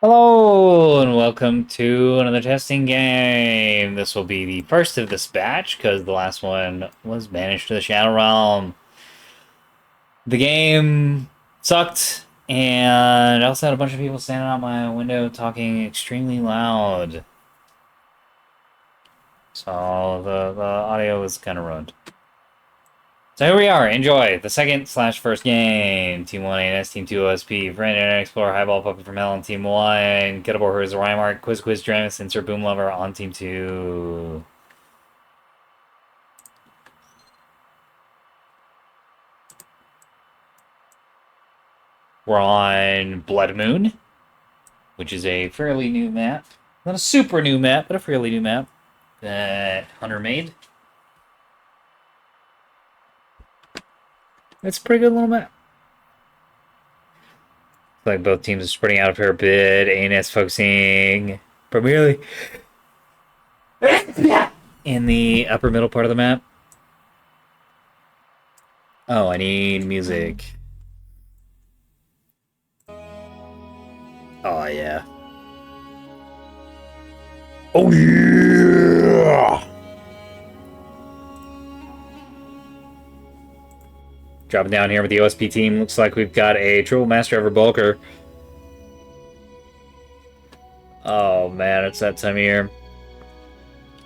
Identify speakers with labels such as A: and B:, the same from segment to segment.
A: Hello and welcome to another testing game. This will be the first of this batch because the last one was banished to the Shadow Realm. The game sucked, and I also had a bunch of people standing out my window talking extremely loud. So the audio was kind of ruined. So here we are. Enjoy the second/first game. Team 1 ANS, Team 2 OSP, Friend Internet Explorer, Highball Puppet from Hell on Team 1, Gettable Hers, Rymark, Quiz Dramus, Insert Boom Lover on Team 2. We're on Blood Moon, which is a fairly new map. Not a super new map, but a fairly new map that Hunter made. It's a pretty good little map. Like both teams are spreading out a fair bit. ANS focusing primarily in the upper middle part of the map. Oh, I need music. Oh, yeah. Oh, yeah! Dropping down here with the OSP team. Looks like we've got a Triple Master Ever Bulker. Oh, man, it's that time of year.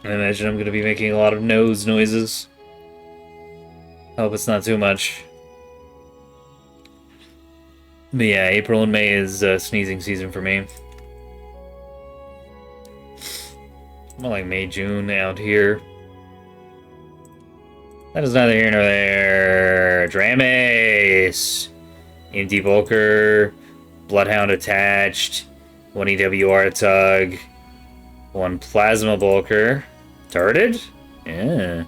A: I imagine I'm going to be making a lot of nose noises. Hope it's not too much. But yeah, April and May is sneezing season for me. More like May, June out here. That is neither here nor there. Dramus! EMD Volker. Bloodhound attached. 1 EWR Tug. 1 Plasma Volker. Turreted? Yeah.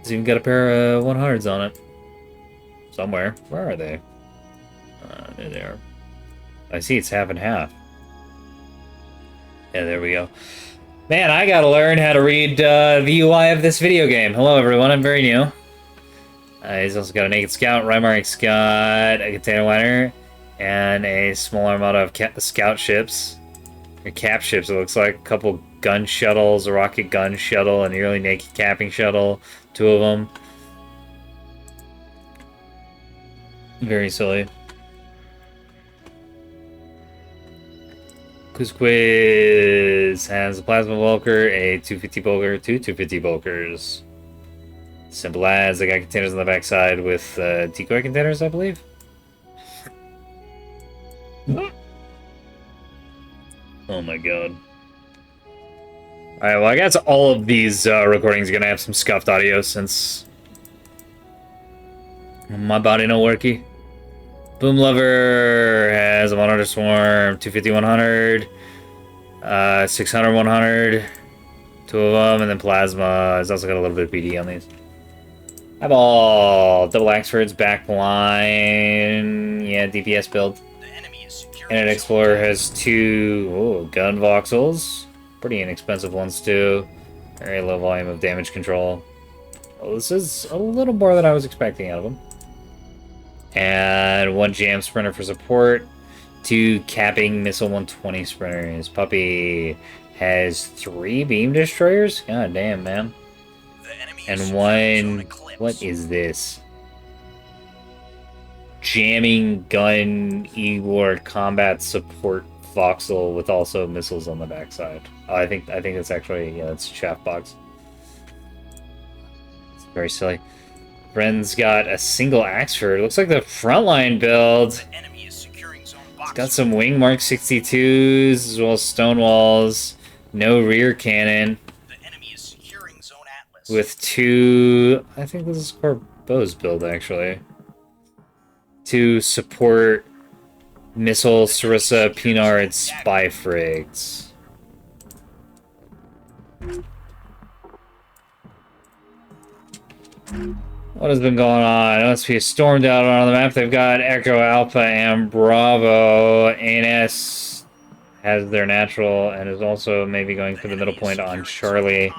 A: It's even got a pair of 100s on it. Somewhere. Where are they? There they are. I see it's half and half. Yeah, there we go. Man, I gotta learn how to read the UI of this video game. Hello, everyone. I'm very new. He's also got a Naked Scout, Rymark's got a container liner, and a small armada of scout ships. Or cap ships, it looks like. A couple gun shuttles, a rocket gun shuttle, a nearly naked capping shuttle. 2 of them. Very silly. Quiz has a Plasma Bulker, a 250 Bulker, 2 250 Bulkers. Simple as, they got containers on the backside with decoy containers, I believe. Oh my god. Alright, well I guess all of these recordings are gonna have some scuffed audio since my body no worky. Boom Lover has a 100 Swarm, 250 100, 600 100, 2 of them, and then Plasma has also got a little bit of BD on these. Eyeball, double Axford's back line, yeah, DPS build. Internet Explorer has 2 gun voxels, pretty inexpensive ones too. Very low volume of damage control. Well, this is a little more than I was expecting out of them. And 1 Jam Sprinter for support. 2 Capping Missile 120 Sprinters. Puppy has 3 Beam Destroyers? God damn, man. And 1... What is this? Jamming Gun E-War Combat Support Voxel with also missiles on the backside. Oh, I think it's actually... Yeah, it's Shaft Box. It's very silly. Bren's got a single Axford. Looks like the frontline build. It's got some Wing Mark 62s as well as Stonewalls. No rear cannon. With 2... I think this is Corbo's build, actually. 2 support missile Sarissa Pinard spy frigs. What has been going on? It must be a stormed out on the map. They've got Echo Alpha and Bravo. ANS has their natural and is also maybe going for the middle point on Charlie.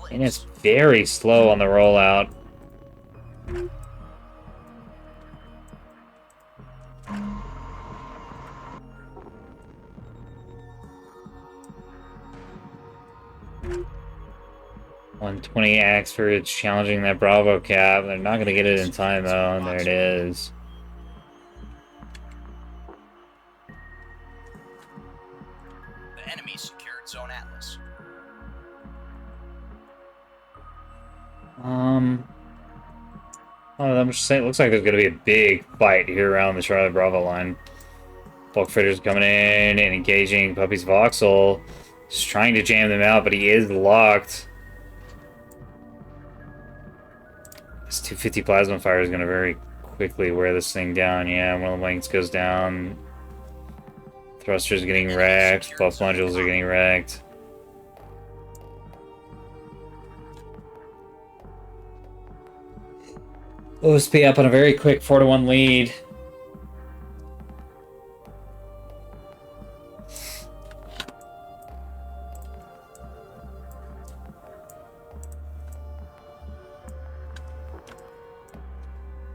A: ANS very slow on the rollout. 120 Axfords challenging that Bravo cap. They're not going to get it in time, though, and there it is.
B: The enemy secured Zone Atlas.
A: Oh, I'm just saying, it looks like there's going to be a big fight here around the Charlie Bravo line. Bulk Freighter's coming in and engaging Puppy's Voxel. Just trying to jam them out, but he is locked. This 250 Plasma Fire is going to very quickly wear this thing down. Yeah, one of the wings goes down. Thrusters are getting wrecked. Buff modules are getting wrecked. OSP up on a very quick 4-1 lead.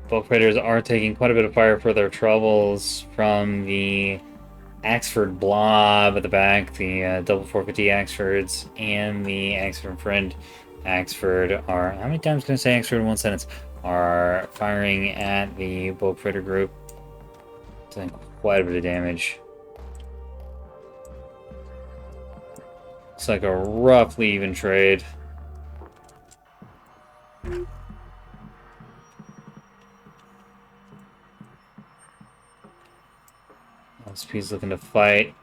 A: Bulk Freighters are taking quite a bit of fire for their troubles from the Axford Blob at the back, the double 450 Axfords, and the Axford Friend Axford are... How many times can I say Axford in one sentence? Are firing at the Bulk Freighter group. Doing quite a bit of damage. It's like a roughly even trade. LSP's looking to fight,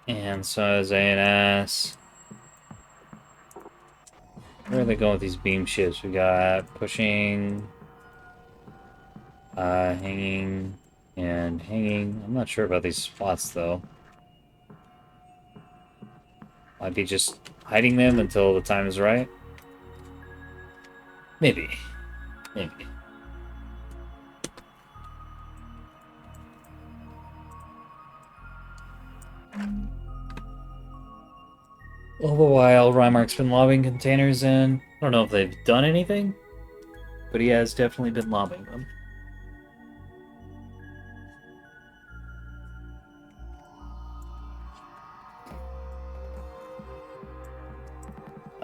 A: and so is ANS. Where are they going with these beam ships? We got pushing, hanging, and hanging. I'm not sure about these spots, though. Might be just hiding them until the time is right. Maybe. Maybe. All the while, Rymark's been lobbing containers in. I don't know if they've done anything, but he has definitely been lobbing them.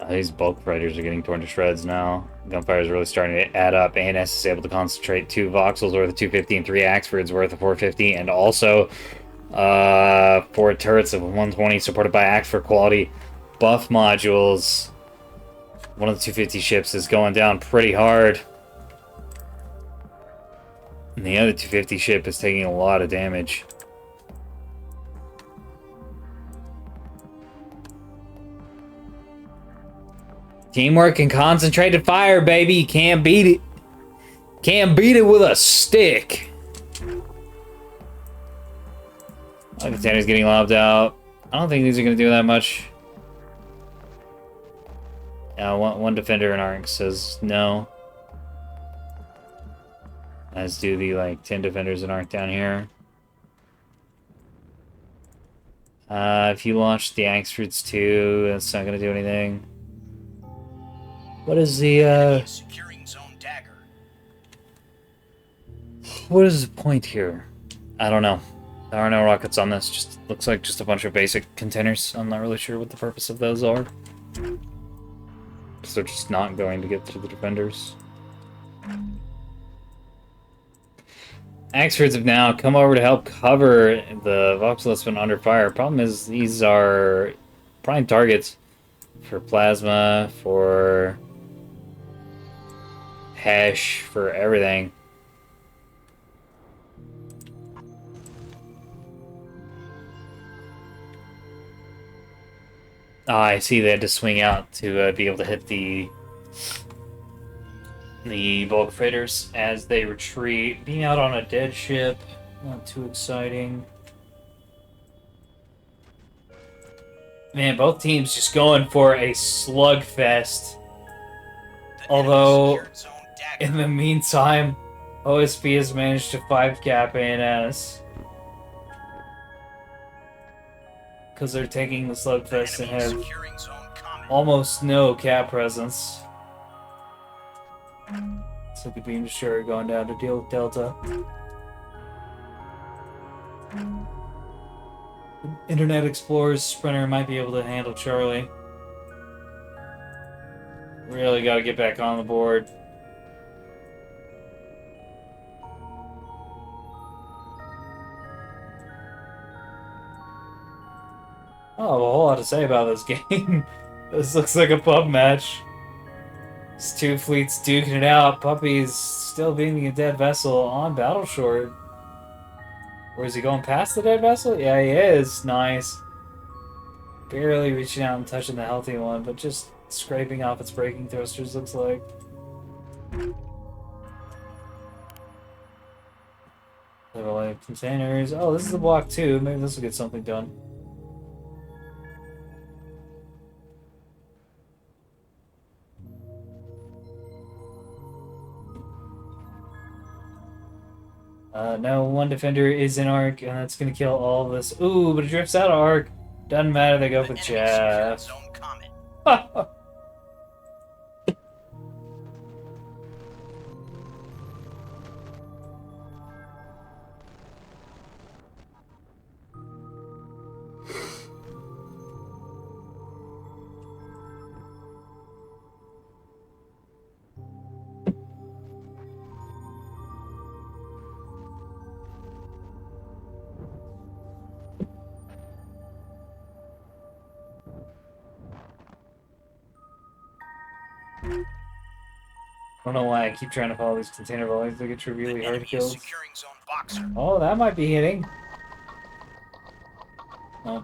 A: These bulk freighters are getting torn to shreds now. Gunfire is really starting to add up. ANS is able to concentrate 2 voxels worth of 250 and 3 Axfords worth of 450, and also 4 turrets of 120 supported by Axford quality buff modules. One of the 250 ships is going down pretty hard. And the other 250 ship is taking a lot of damage. Teamwork and concentrated fire, baby. You can't beat it. Can't beat it with a stick. Oh, container's getting lobbed out. I don't think these are going to do that much. One defender in Arc says no. As do the, 10 defenders in Arc down here. If you launch the Axfords too, that's not going to do anything. What is the,
B: Securing Zone Dagger.
A: What is the point here? I don't know. There are no rockets on this. Just looks like just a bunch of basic containers. I'm not really sure what the purpose of those are. Because they're just not going to get through the defenders. Axfords have now come over to help cover the voxel that's been under fire. Problem is, these are prime targets for plasma, for Hesh, for everything. Ah, I see they had to swing out to be able to hit the bulk freighters as they retreat. Being out on a dead ship, not too exciting. Man, both teams just going for a slugfest. Although, in the meantime, OSP has managed to 5-cap ANS. Because they're taking the slugfest and have almost no cap presence. So the beam destroyer going down to deal with Delta. Internet Explorer's Sprinter might be able to handle Charlie. Really gotta get back on the board. Oh, a whole lot to say about this game. This looks like a pub match. It's two fleets duking it out. Puppy's still beating a dead vessel on Battle Short. Or is he going past the dead vessel? Yeah, he is. Nice. Barely reaching out and touching the healthy one, but just scraping off its braking thrusters, looks like. Little containers. Oh, this is the block 2. Maybe this will get something done. No, one defender is in arc, and that's gonna kill all of this. Ooh, but it drifts out of arc. Doesn't matter, they go for Jeff. I don't know why I keep trying to follow these container volleys. They get really hard kills. Oh, that might be hitting. No.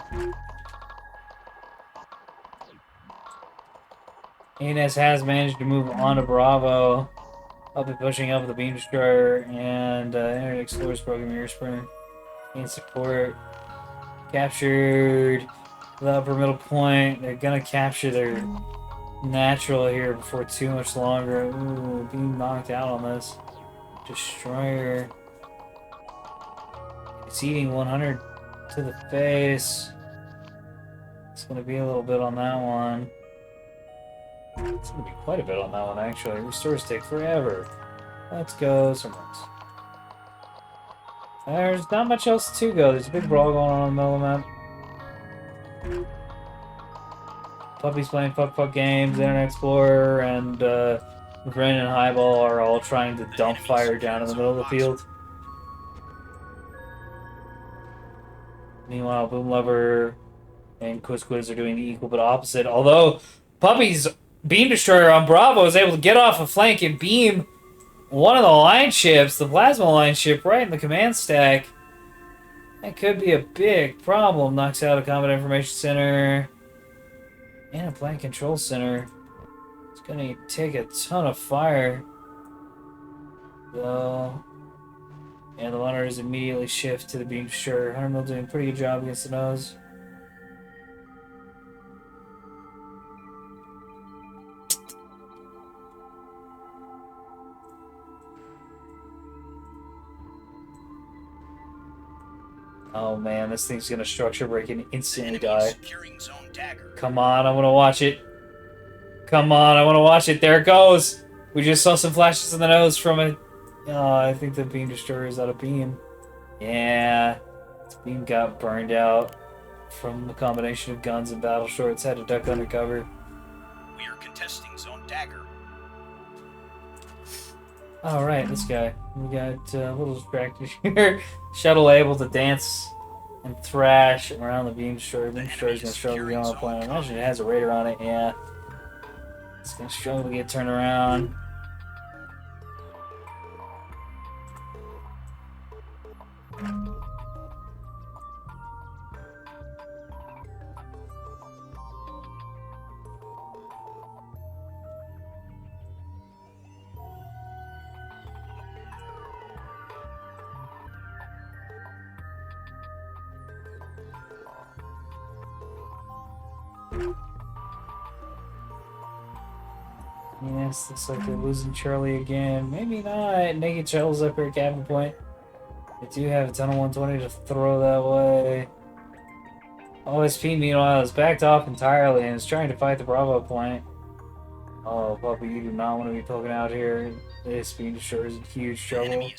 A: ANS has managed to move on to Bravo. I'll be pushing up the beam destroyer and Internet Explorer's broken mirror sprinter. In support. Captured the upper middle point. They're gonna capture their natural here before too much longer. Ooh, being knocked out on this. Destroyer. It's eating 100 to the face. It's going to be a little bit on that one. It's going to be quite a bit on that one, actually. Restores take forever. Let's go somewhere else. There's not much else to go. There's a big brawl going on in the middle of the map. Puppy's playing fuck games, Internet Explorer, and Ren and Highball are all trying to dump fire down in the middle of the field. Meanwhile, Boom Lover and Quiz are doing the equal but opposite. Although Puppy's beam destroyer on Bravo is able to get off a flank and beam one of the line ships, the plasma line ship, right in the command stack. That could be a big problem. Knocks out a combat information center. And a plant control center. It's gonna take a ton of fire. So, yeah, the runners immediately shift to the beam destroyer. Hunter doing a pretty good job against the nose. Oh man, this thing's gonna structure break and instantly die. Come on, I wanna watch it. Come on, I wanna watch it. There it goes. We just saw some flashes in the nose from it. Oh, I think the beam destroyer is out of beam. Yeah, its beam got burned out from the combination of guns and battle shorts. Had to duck under cover.
B: We are contesting zone dagger.
A: Alright, this guy. We got a little distracted here. Shuttle able to dance and thrash around the beam destroyer. Beam destroyer's gonna struggle to get on the planet. I imagine it has a radar on it, yeah. It's gonna struggle to get turned around. Yes, looks like they're losing Charlie again. Maybe not. Naked Shuttle's up here at cabin point. They do have a ton of 120 to throw that way. OSP, meanwhile, is backed off entirely and is trying to fight the Bravo point. Oh, Puppy, you do not want to be poking out here. This beam destroyer is in huge trouble.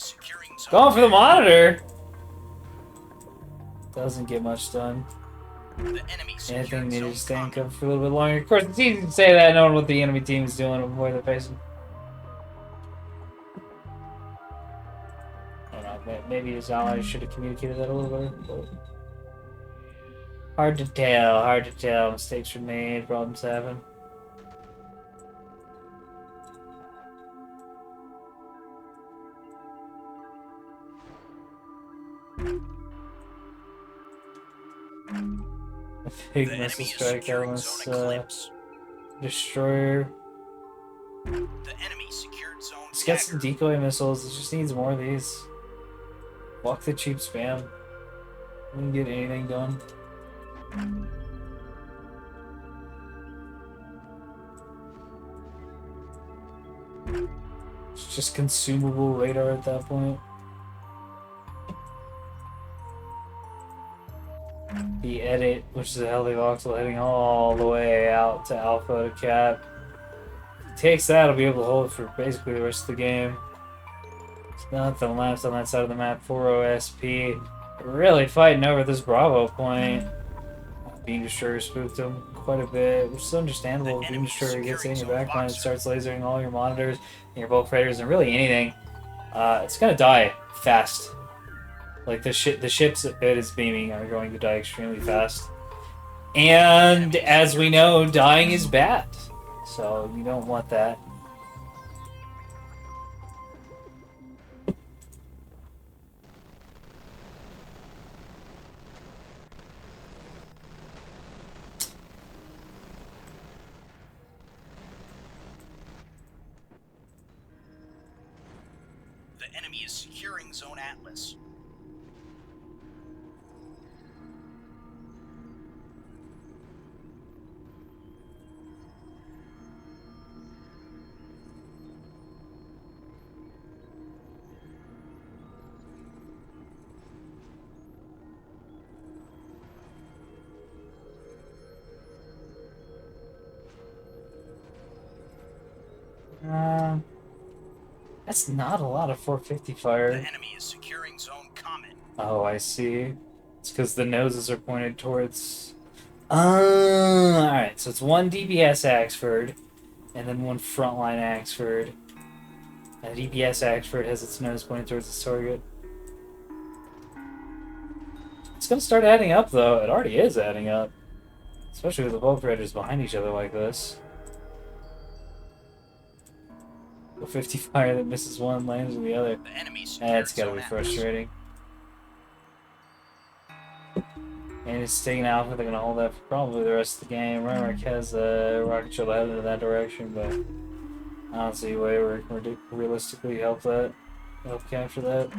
A: Going for the monitor! Doesn't get much done.
B: The enemy
A: I
B: secured
A: think they
B: zone
A: just stay in
B: combat.
A: cover for a little bit longer. Of course, it's easy to say that knowing what the enemy team is doing and where they're facing. I don't know, maybe his allies should have communicated that a little better. But hard to tell, hard to tell. Mistakes were made, problems happen. A big
B: The
A: missile
B: enemy is
A: strike
B: securing zone
A: elements,
B: eclipse.
A: destroyer.
B: The enemy secured zone
A: Let's get some
B: dagger.
A: decoy missiles. It just needs more of these. Fuck the cheap spam. We can get anything done. It's just consumable radar at that point. The edit, which is a healthy voxel heading all the way out to alpha to cap. Takes that, I'll be able to hold it for basically the rest of the game. It's nothing left on that side of the map for OSP. Really fighting over this Bravo point. Beam Destroyer spooked him quite a bit, which is understandable. Beam Destroyer gets in your backline and starts lasering all your monitors and your bulk freighters and really anything. It's gonna die fast. Like the ships that it is beaming are going to die extremely fast. And as we know, dying is bad. So you don't want that.
B: The enemy is securing zone Atlas.
A: That's not a lot of 450 fire.
B: The enemy is securing zone Comet.
A: Oh, I see. It's because the noses are pointed towards... Alright, so it's one DPS Axford, and then one frontline Axford. And DPS Axford has its nose pointed towards its target. It's gonna start adding up, though. It already is adding up. Especially with the bulk raiders behind each other like this. 50 fire that misses one, lands with the other.
B: The enemy
A: That's
B: secured
A: gotta be
B: zone Atlas.
A: frustrating. And it's taking Alpha, they're gonna hold that for probably the rest of the game. Remark has a rocket shuttle headed in that direction, but I don't see a way where it can realistically help capture that.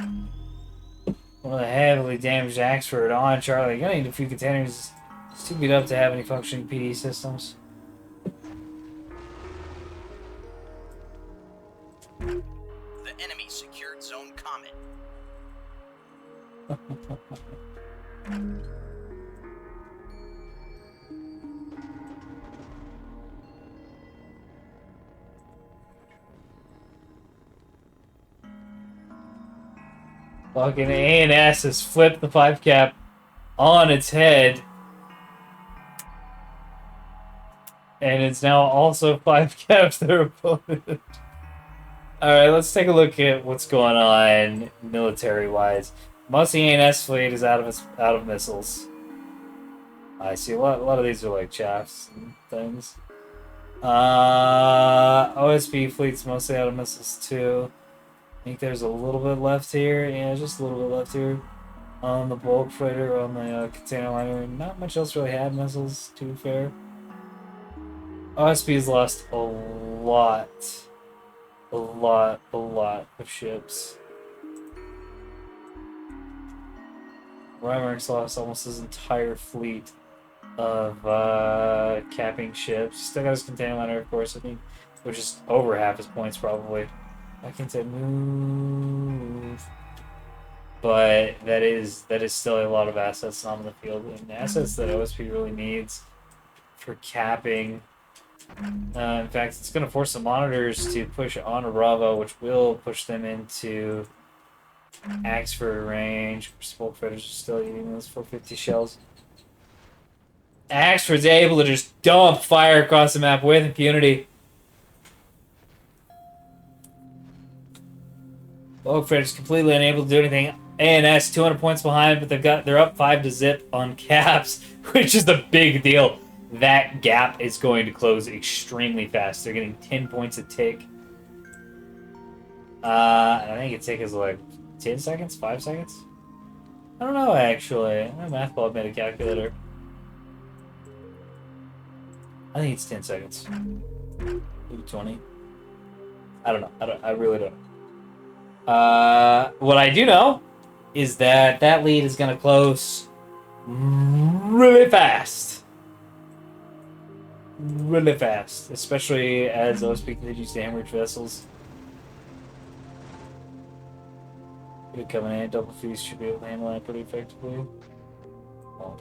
A: One of the heavily damaged Axford on Charlie. You're gonna need a few containers. It's too beat up to have any functioning PD systems.
B: The enemy secured zone Comet.
A: Fucking A&S has flipped the 5 cap on its head. And it's now also 5 caps their opponent. Alright, let's take a look at what's going on military-wise. Most of the A&S fleet is out of missiles. I see a lot of these are like chaffs and things. OSP fleet's mostly out of missiles too. I think there's a little bit left here. Yeah, just a little bit left here. On the bulk freighter, on the container liner. Not much else really had missiles, to be fair. OSP's lost a lot of ships. Reimark's lost almost his entire fleet of capping ships. Still got his container liner, of course, I think, which is over half his points probably. I can say move, but that is still a lot of assets on the field, and assets that OSP really needs for capping. In fact, it's going to force the monitors to push on a Bravo, which will push them into Axford range. Bulk freighters are still eating those 450 shells. Axford's able to just dump fire across the map with impunity. Oakfred's completely unable to do anything. ANS 200 points behind, but they're up 5-0 on caps, which is a big deal. That gap is going to close extremely fast. They're getting 10 points a tick. I think a tick is like 10 seconds, 5 seconds. I don't know actually. My math ball made a calculator. I think it's 10 seconds. Maybe 20. I don't know. I really don't know. What I do know is that lead is going to close really fast. Really fast. Especially as OSP continues to hemorrhage vessels. Good coming in. Double feast should be able to handle that pretty effectively. Oh.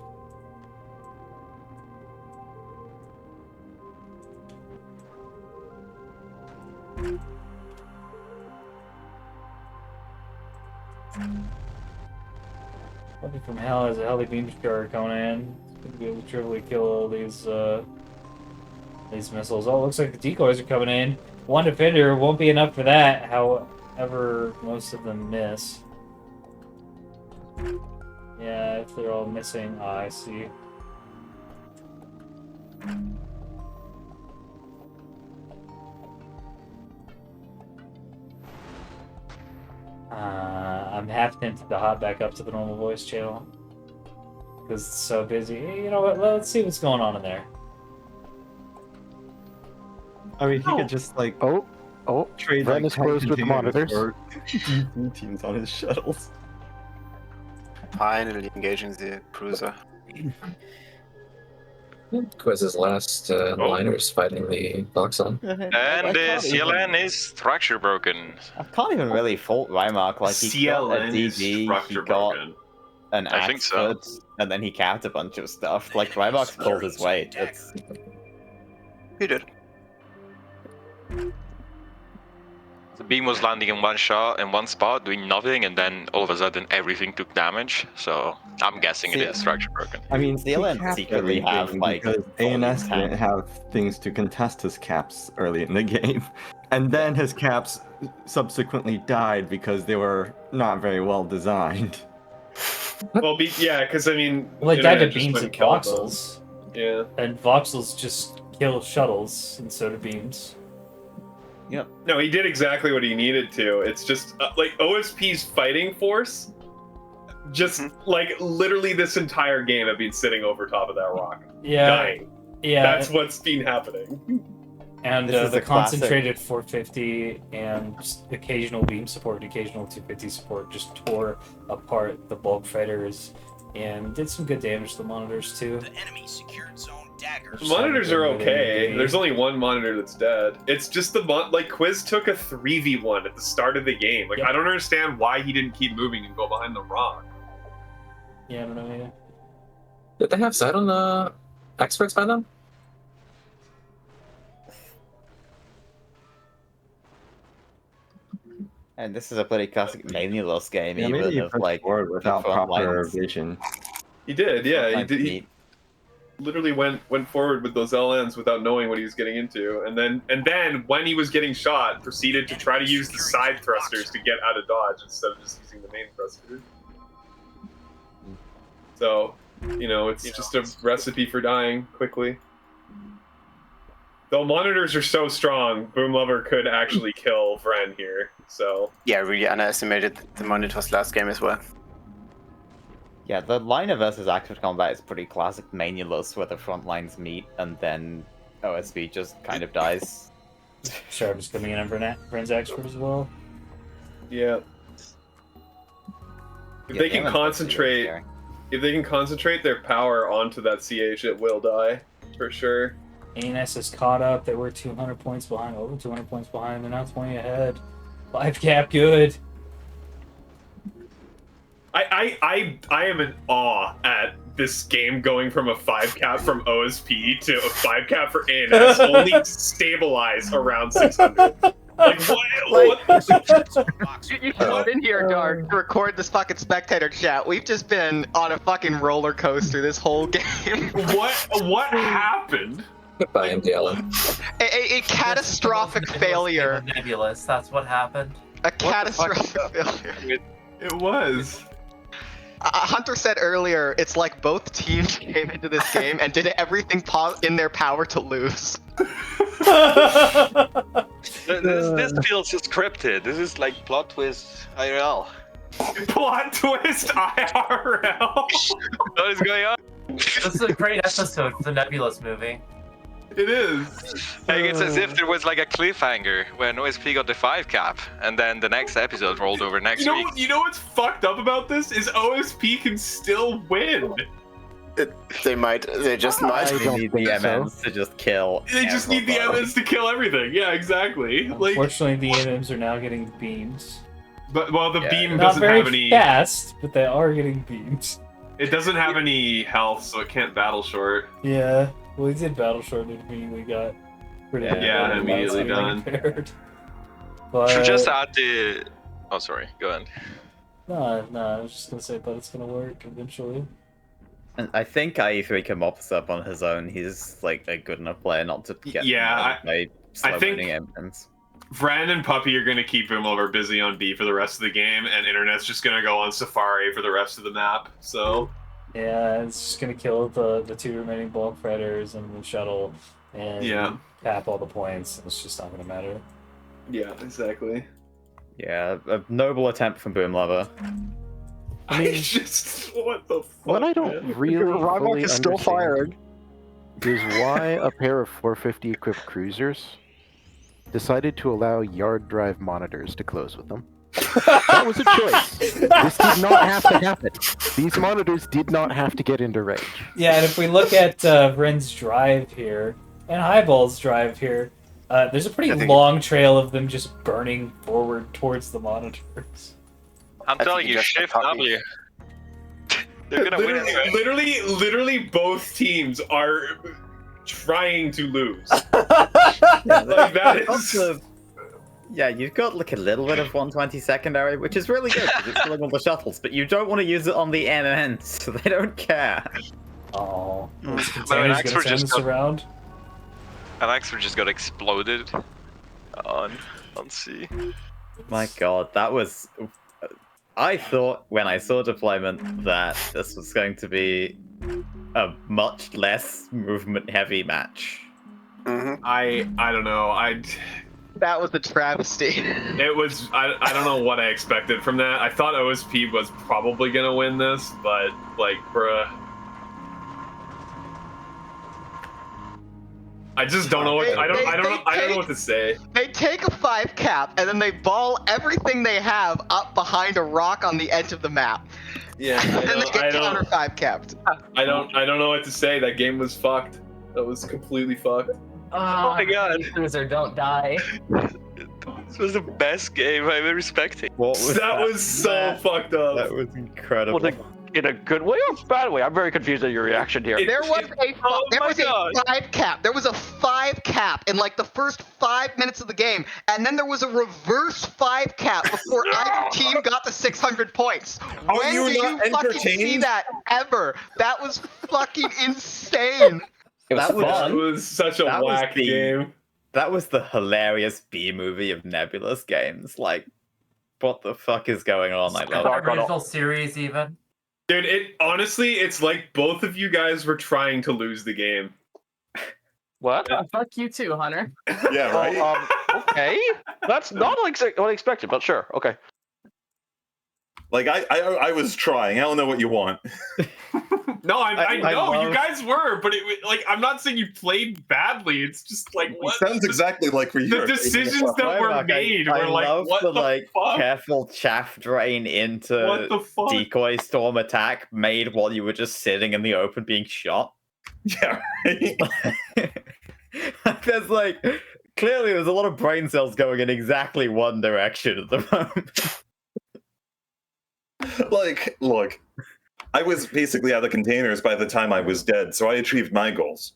A: Looking from hell as a heli beam destroyer coming in. Gonna be able to trivially kill all these missiles. Oh, it looks like the decoys are coming in. One defender won't be enough for that, however most of them miss. Yeah, if they're all missing. Oh, I see. I'm half tempted to hop back up to the normal voice channel because it's so busy. You know what? Let's see what's going on in there.
C: I mean, he could just like trade
D: Ren
C: like
D: is closed with the monitors.
C: or DP teams on his shuttles.
E: Finally engaging the cruiser.
F: Quiz's last liners fighting the Boxon.
G: And the CLN is structure broken.
H: I can't even really fault Rymark. Like he got a DD, he got an
G: I think so.
H: Axford, and then he capped a bunch of stuff. Like Rymark's pulled his weight. It's...
E: He did.
G: The beam was landing in one shot, in one spot, doing nothing, and then all of a sudden everything took damage. So I'm guessing it is structure broken.
C: I mean,
H: CLN
C: he capped
H: secretly have,
C: everything
H: like,
C: because ANS
H: tank.
C: didn't have things to contest his caps early in the game, and then his caps subsequently died because they were not very well designed.
I: Well, yeah, because I mean,
A: Like died to
I: just
A: beams
I: went
A: and
I: kill them.
A: voxels.
I: Yeah.
A: And voxels just kill shuttles, and so do beams.
H: Yep.
I: No, he did exactly what he needed to. It's just like OSP's fighting force. Just like literally this entire game have been sitting over top of that rock, dying.
A: Yeah.
I: That's what's been happening.
A: And
H: This is
A: the
H: a classic.
A: concentrated 450 and just occasional beam support, occasional 250 support just tore apart the bulk fighters and did some good damage to the monitors too.
B: The enemy secured zone daggers.
I: The monitors are okay. There's only one monitor that's dead. It's just the like Quiz took a 3v1 at the start of the game. Like
A: Yep.
I: I don't understand why he didn't keep moving and go behind the rock.
A: Yeah, I don't know either.
F: Did they have sight on the experts by them?
H: And this is a pretty classic Nebulous game,
C: Yeah, maybe
H: even
C: he
H: of
C: pushed
H: like
C: forward without
H: the front
C: proper
H: lines.
C: vision.
I: He did, yeah. He
H: Front
I: did.
H: lines
I: He
H: meet.
I: literally went forward with those LNs without knowing what he was getting into, and then when he was getting shot, proceeded to try to use the side thrusters to get out of dodge instead of just using the main thruster. So, you know, it's just a recipe for dying quickly. Though monitors are so strong, Boom Lover could actually kill Vren here. So
E: Yeah, really underestimated the monitors last game as well.
H: Yeah, the liner versus active combat is pretty classic Nebulous, where the front lines meet and then OSB just kind of dies.
A: Sharp is coming in on Vren's expert as well.
I: yeah, if
H: Yeah,
I: they can
H: damage
I: concentrate,
H: is
I: if they can concentrate their power onto that CH, it will die for sure.
A: ANS is caught up. They were 200 points behind, over 200 points behind. They're now 20 ahead. 5 cap, good.
I: I am in awe at this game going from a 5 cap from OSP to a 5 cap for ANS, only to stabilize around 600. Like what?
D: You got in here, Dark, to record this fucking spectator chat. We've just been on a fucking roller coaster this whole game.
I: What happened?
F: Goodbye, MDL.
D: A catastrophic failure.
J: Nebulous, that's what happened.
D: A catastrophic failure.
I: It was.
D: Hunter said earlier, it's like both teams came into this game and did everything in their power to lose.
G: This feels scripted. This is like plot twist IRL.
I: Plot twist IRL.
G: What is going on?
J: This is a great episode for the Nebulous movie.
I: It is.
G: Like, it's as if there was like a cliffhanger when OSP got the 5 cap, and then the next episode rolled over next week.
I: You know what's fucked up about this is OSP can still win.
E: They just might.
H: They need the MMs to just kill.
I: They just need the MMs to kill everything. Yeah, exactly. Like,
A: Unfortunately, the MMs are now getting beams.
I: but the beam
A: Not
I: doesn't
A: very
I: have any.
A: fast, but they are getting beams.
I: It doesn't have any health, so it can't battle short.
A: Yeah. Well, he did battle short and immediately got pretty
I: Yeah, immediately done.
A: Repaired.
G: Should
A: But,
G: we just add the... Oh, sorry. Go ahead.
A: no, I was just gonna say, but it's gonna work eventually.
H: And I think IE3 can mop us up on his own. He's like a good enough player not to get
I: I think
H: MMs.
I: Vran and Puppy are going to keep him over busy on B for the rest of the game, and Internet's just going to go on Safari for the rest of the map. So
A: Yeah, it's just gonna kill the 2 remaining bulk freighters and the shuttle, and cap all the points. And it's just not gonna matter.
I: yeah, exactly.
H: Yeah, a noble attempt from Boom Lover.
I: I mean, just what the fuck?
K: What I don't really fully understand is why a pair of 450 equipped cruisers decided to allow yard drive monitors to close with them. That was a choice. This did not have to happen. These monitors did not have to get into range.
A: Yeah, and if we look at Ren's drive here, and Highball's drive here, there's a pretty long trail of them just burning forward towards the monitors.
G: I'm telling you, Shift W. They're gonna win anyway.
I: Literally, both teams are trying to lose.
H: Like
I: that is.
H: Yeah, you've got like a little bit of 120 secondary, which is really good because it's filling all the shuttles, but you don't want to use it on the MN, so they don't care.
A: Oh,
G: But
A: containers gonna send this around.
G: Alexa just got exploded on C.
H: My god, that was... I thought when I saw deployment that this was going to be a much less movement-heavy match.
I: I don't know.
D: That was a travesty.
I: It was. I don't know what I expected from that. I thought OSP was probably gonna win this, but like, bruh. I just don't know what I don't know what to say.
D: They take a 5 cap and then they ball everything they have up behind a rock on the edge of the map.
I: Yeah,
D: and then they get counter 5 capped.
I: I don't know what to say. That game was fucked. That was completely fucked.
G: Oh my god.
J: Loser, don't die.
G: This was the best game I've ever respected.
I: That was so fucked up.
H: That was incredible.
L: Well, in a good way or a bad way? I'm very confused at your reaction here.
D: There was a 5 cap. There was a 5 cap in like the first 5 minutes of the game, and then there was a reverse 5 cap before either team got to 600 points. When do you fucking see that ever? That was fucking insane.
H: It was fun.
I: It was such a whack game.
H: That was the hilarious B movie of Nebulous games. Like, what the fuck is going on? I love it.
J: Original series, even.
I: Dude, it's like both of you guys were trying to lose the game.
L: What?
J: Fuck you too, Hunter.
L: Yeah, right. Okay, that's not what I expected, but sure, okay.
M: Like I was trying. I don't know what you want.
I: No, I know you guys were, but I'm not saying you played badly. It's just like what?
M: It sounds exactly like for you.
I: The decisions that were made were like what the fuck?
H: Careful chaff drain into decoy storm attack made while you were just sitting in the open being shot.
M: Yeah, right.
H: There's like clearly there's a lot of brain cells going in exactly one direction at the moment.
M: Like, look, I was basically out of containers by the time I was dead, so I achieved my goals.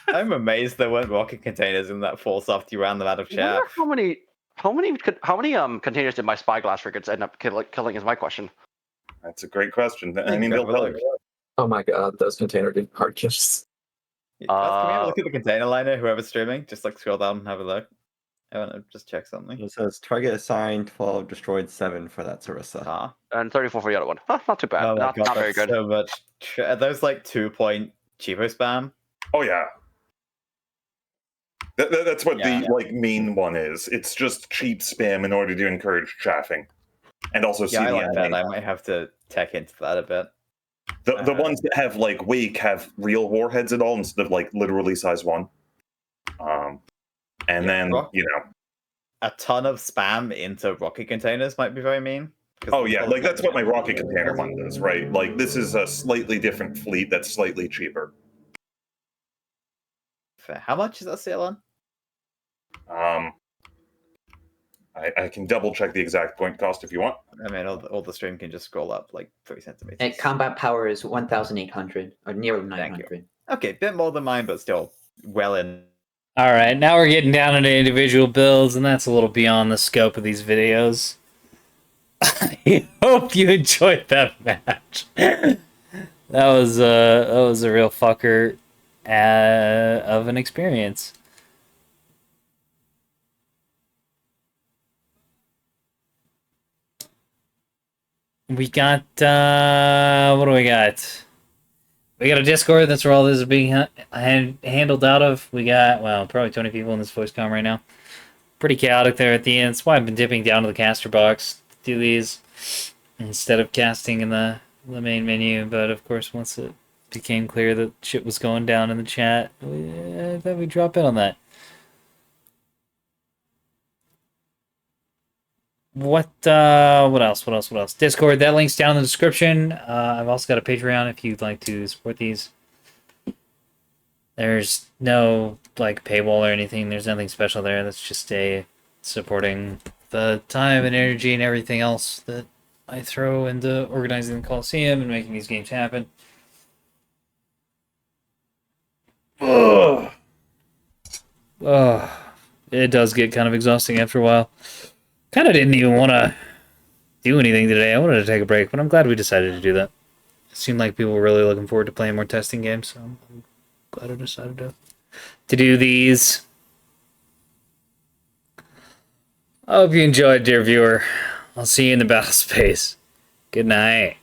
H: I'm amazed there weren't rocket containers in that force after you ran them out of
L: I
H: chaff.
L: wonder how many containers did my spyglass frigates end up killing? Is my question.
M: That's a great question. I mean, they'll tell you.
F: Oh my god, those container hard gifts.
H: Can we have a look at the container liner? Whoever's streaming, just like scroll down and have a look. I want to just check something.
C: It says target assigned 12, destroyed 7 for that Sarissa.
H: Ah.
L: And 34 for the other one. Huh, not too bad.
H: Oh my
L: not
H: god,
L: not very
H: that's
L: good.
H: so much. Are those like 2-point cheapo spam?
M: Oh yeah. That's what the like main one is. It's just cheap spam in order to encourage chaffing, and also see
H: Yeah, I
M: the
H: like
M: enemy.
H: that. I might have to tech into that a bit.
M: The ones that have like wake have real warheads at all instead of like literally size 1. And then
H: a ton of spam into rocket containers might be very mean.
M: Oh yeah, like that's what my rocket container one does, right? Like this is a slightly different fleet that's slightly cheaper.
H: Fair. How much is that sale on?
M: I can double check the exact point cost if you want.
H: I mean, all the stream can just scroll up like 3 centimeters.
N: And combat power is 1,800 or nearly 900.
H: Okay, bit more than mine, but still well in.
A: All right, now we're getting down into individual builds, and that's a little beyond the scope of these videos. I hope you enjoyed that match. that was a real fucker of an experience. We got what do we got? We got a Discord. That's where all this is being handled out of. We got, well, probably 20 people in this voice comm right now. Pretty chaotic there at the end. That's why I've been dipping down to the caster box to do these instead of casting in the main menu. But of course, once it became clear that shit was going down in the chat, I thought we'd drop in on that. What else? Discord, that link's down in the description. I've also got a Patreon if you'd like to support these. There's no like paywall or anything. There's nothing special there. That's just supporting the time and energy and everything else that I throw into organizing the Coliseum and making these games happen. Ugh. It does get kind of exhausting after a while. Kind of didn't even want to do anything today. I wanted to take a break, but I'm glad we decided to do that. It seemed like people were really looking forward to playing more testing games, so I'm glad I decided to do these. I hope you enjoyed, dear viewer. I'll see you in the battle space. Good night.